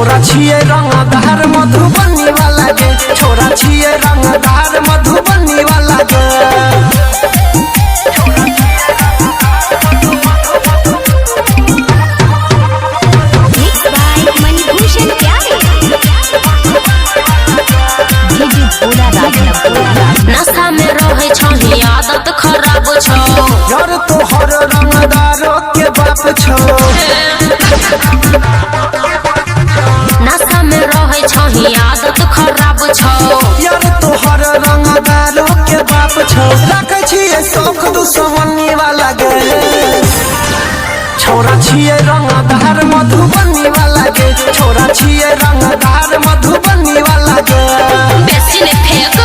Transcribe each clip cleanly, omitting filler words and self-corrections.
छोरा छिए रंगदार मधुबनी वाला गे, छोरा छिए रंगदार मधुबनी वाला गे। नशा में रहे छही आदत खराब छो यार तोहर रंगदारो के बाप छो। नशा में रहे छही आदत खराब छो यार तोहर रंगदारो के बाप छो। रखे छिए शौक दुश्मनी वाला गे, छोरा छिए रंगदार मधुबनी वाला गे, छोरा छिए रंगदार मधुबनी वाला गे। बेसी ने फेंक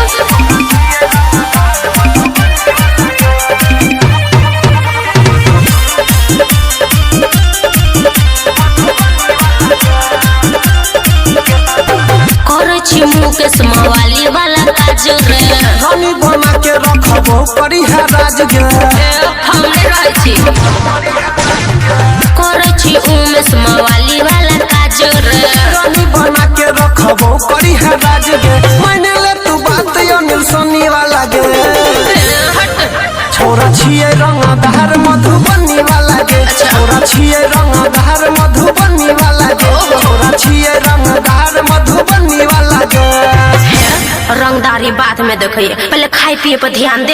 मुकेश मवाली वाला काज रे रानी बना के रखबो करी है राज गे। हमने रहे छी करे छी उमेश मवाली वाला काज रे रानी बना के रखबो करी है राज गे। मैंने ले तू बात अनिल सोनी वाला गे, छोरा छिए रंगदार मधुबनी वाला गे, छोरा छिए रंगदार मधुबनी वाला गे, छोरा छिए रंगदार मधुबनी वाला गे। रंगदारी बाद में देखिए, पहले खाए पिए पर ध्यान दे।